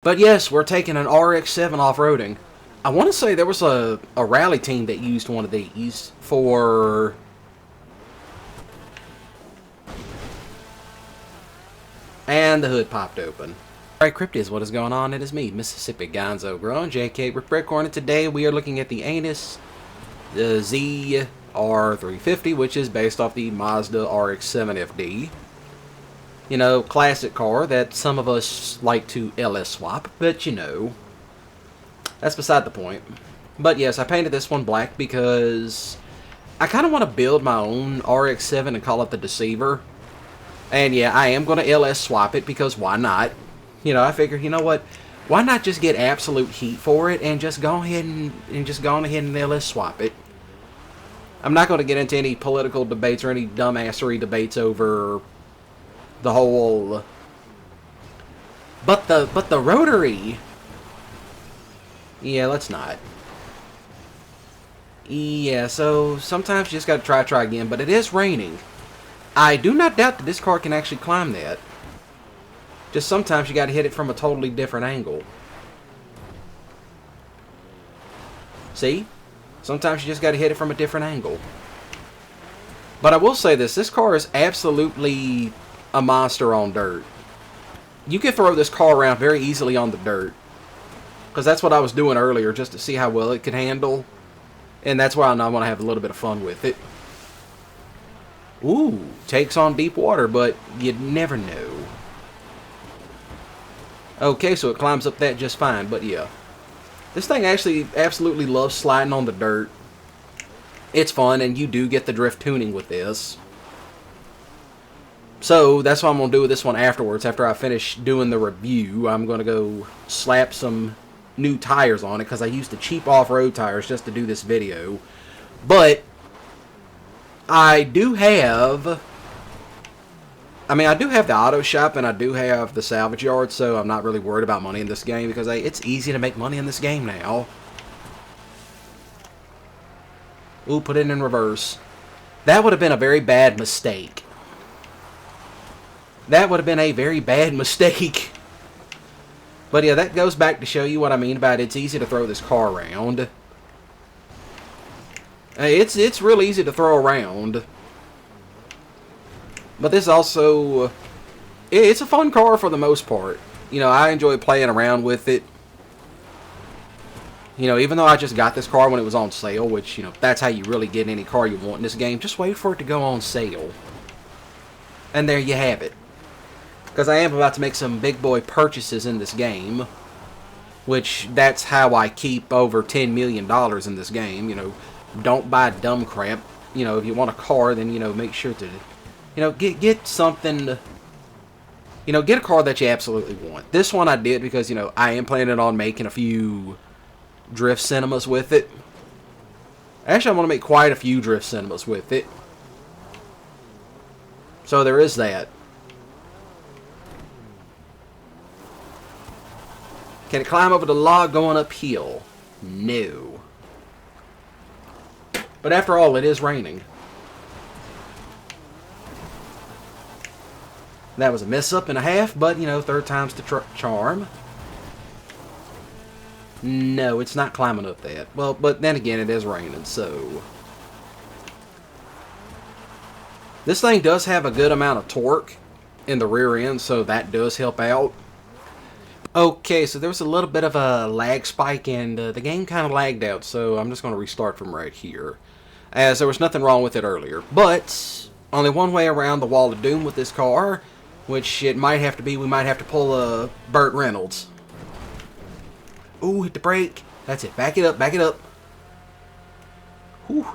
But yes, we're taking an RX-7 off-roading. I want to say there was a rally team that used one of these for... And the hood popped open. Alright, Cryptids, what is going on? It is me, Mississippi Gonzo Grown, JK Ripbrick, and today we are looking at the Anus ZR350, which is based off the Mazda RX-7 FD. You know, classic car that some of us like to LS swap, but you know, that's beside the point. But yes, I painted this one black because I kind of want to build my own RX-7 and call it the Deceiver. And yeah, I am going to LS swap it because why not? You know, I figured, you know what? Why not just get absolute heat for it and just go ahead and LS swap it? I'm not going to get into any political debates or any dumbassery debates over the whole. But the rotary. Yeah, let's not. Yeah, so sometimes you just got to try again. But it is raining. I do not doubt that this car can actually climb that. Just sometimes you got to hit it from a totally different angle. See? Sometimes you just got to hit it from a different angle. But I will say this car is absolutely a monster on dirt. You can throw this car around very easily on the dirt. Because that's what I was doing earlier, just to see how well it could handle. And that's why I want to have a little bit of fun with it. Ooh, takes on deep water, but you'd never know. Okay, so it climbs up that just fine, but yeah. This thing actually absolutely loves sliding on the dirt. It's fun, and you do get the drift tuning with this. So, that's what I'm going to do with this one afterwards. After I finish doing the review, I'm going to go slap some new tires on it, because I used the cheap off-road tires just to do this video. But I do have... I do have the auto shop and I do have the salvage yard, so I'm not really worried about money in this game because it's easy to make money in this game now. Ooh, put it in reverse. That would have been a very bad mistake. That would have been a very bad mistake. But yeah, that goes back to show you what I mean about it's easy to throw this car around. It's real easy to throw around. But this also, it's a fun car for the most part. You know, I enjoy playing around with it. You know, even though I just got this car when it was on sale, which, you know, that's how you really get any car you want in this game. Just wait for it to go on sale. And there you have it. Because I am about to make some big boy purchases in this game. Which, that's how I keep over $10 million in this game. You know, don't buy dumb crap. You know, if you want a car, then, you know, make sure to... You know, get something, you know, get a car that you absolutely want. This one I did because, you know, I am planning on making a few drift cinemas with it. Actually, I want to make quite a few drift cinemas with it. So there is that. Can it climb over the log going uphill? No. But after all, it is raining. That was a mess-up and a half, but, you know, third time's the charm. No, it's not climbing up that. Well, but then again, it is raining, so... This thing does have a good amount of torque in the rear end, so that does help out. Okay, so there was a little bit of a lag spike, and the game kind of lagged out, so I'm just going to restart from right here. As there was nothing wrong with it earlier. But, only one way around the wall of doom with this car... Which it might have to be, we might have to pull a Burt Reynolds. Ooh, hit the brake. That's it. Back it up, back it up. Whew.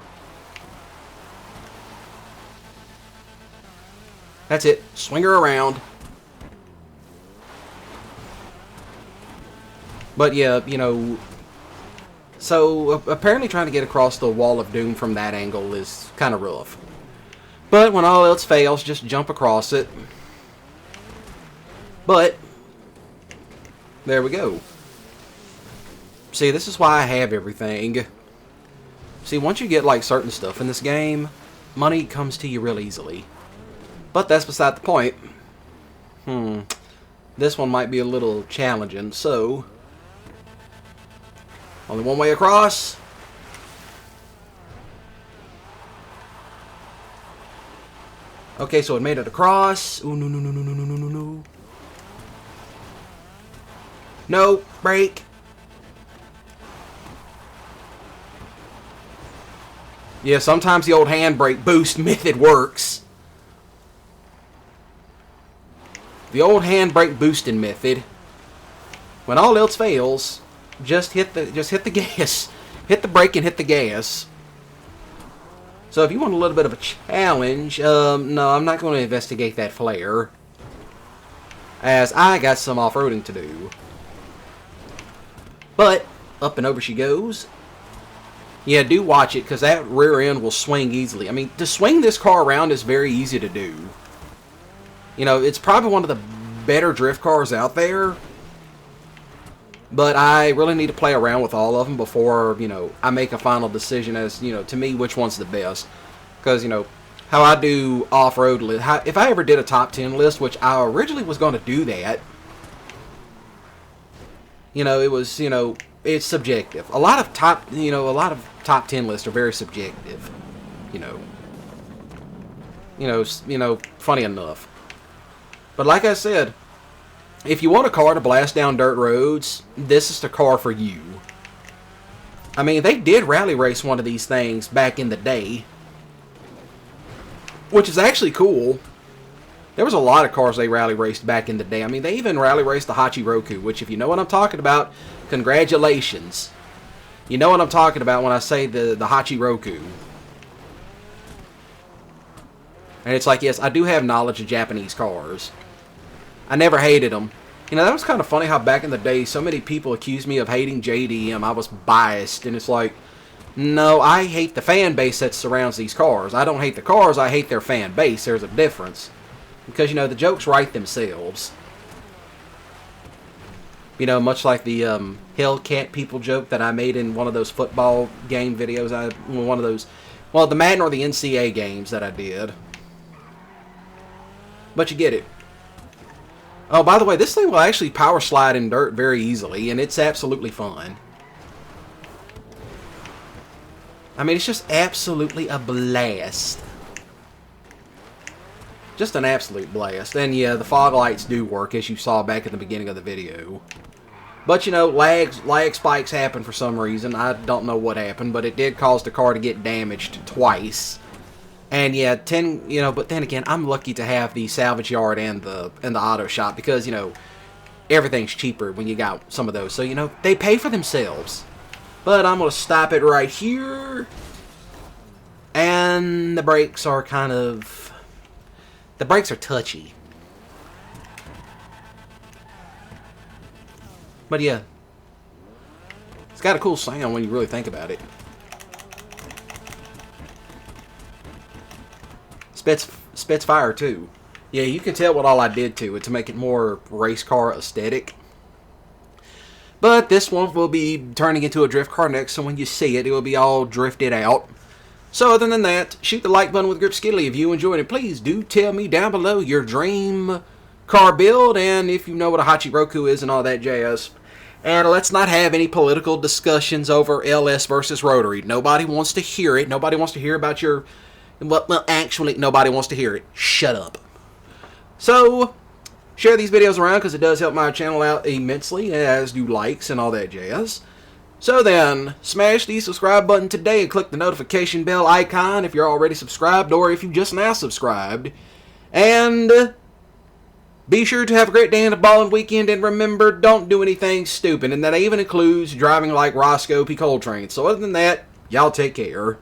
That's it. Swing her around. But yeah, you know... So, apparently trying to get across the wall of doom from that angle is kind of rough. But when all else fails, just jump across it. But, there we go. See, this is why I have everything. See, once you get, like, certain stuff in this game, money comes to you real easily. But that's beside the point. this one might be a little challenging. So, only one way across. Okay, so it made it across. Oh, no, no, no, no, no, no, no, no, no. No, brake. Yeah, sometimes the old handbrake boost method works. The old handbrake boosting method. When all else fails, just hit the gas. Hit the brake and hit the gas. So if you want a little bit of a challenge, no, I'm not going to investigate that flare, as I got some off-roading to do. But up and over she goes. Yeah, do watch it, because that rear end will swing easily. I mean, to swing this car around is very easy to do. You know, it's probably one of the better drift cars out there. But I really need to play around with all of them before, you know, I make a final decision as, you know, to me, which one's the best. Because, you know, how I do off-road list. If I ever did a top 10 list, which I originally was going to do that, you know, it was, you know, it's subjective. A lot of top 10 lists are very subjective. You know, funny enough. But like I said, if you want a car to blast down dirt roads, this is the car for you. I mean, they did rally race one of these things back in the day, which is actually cool. There was a lot of cars they rally raced back in the day. I mean, they even rally raced the Hachiroku, which, if you know what I'm talking about, congratulations. You know what I'm talking about when I say the Hachiroku. And it's like, yes, I do have knowledge of Japanese cars. I never hated them. You know, that was kind of funny how back in the day so many people accused me of hating JDM. I was biased, and it's like, no, I hate the fan base that surrounds these cars. I don't hate the cars, I hate their fan base. There's a difference. Because, you know, the jokes write themselves. You know, much like the Hellcat people joke that I made in one of those football game videos. Well, the Madden or the NCAA games that I did. But you get it. Oh, by the way, this thing will actually power slide in dirt very easily, and it's absolutely fun. I mean, it's just absolutely a blast. Just an absolute blast. And yeah, the fog lights do work, as you saw back at the beginning of the video. But, you know, lag spikes happen for some reason. I don't know what happened, but it did cause the car to get damaged twice. And yeah, but then again, I'm lucky to have the salvage yard and the auto shop, because, you know, everything's cheaper when you got some of those. So, you know, they pay for themselves. But I'm going to stop it right here. And the brakes are the brakes are touchy. But yeah, it's got a cool sound when you really think about it. Spits fire too. Yeah, you can tell what all I did to it to make it more race car aesthetic. But this one will be turning into a drift car next, so when you see it, it will be all drifted out. So other than that, shoot the like button with grip skilly if you enjoyed it. Please do tell me down below your dream car build, and if you know what a Hachiroku is and all that jazz. And let's not have any political discussions over LS versus rotary. Nobody wants to hear it. Nobody wants to hear about your... Well, actually, nobody wants to hear it. Shut up. So, share these videos around, because it does help my channel out immensely, as do likes and all that jazz. So then, smash the subscribe button today and click the notification bell icon if you're already subscribed, or if you just now subscribed. And be sure to have a great day and a ballin' weekend, and remember, don't do anything stupid, and that even includes driving like Roscoe P. Coltrane. So other than that, y'all take care.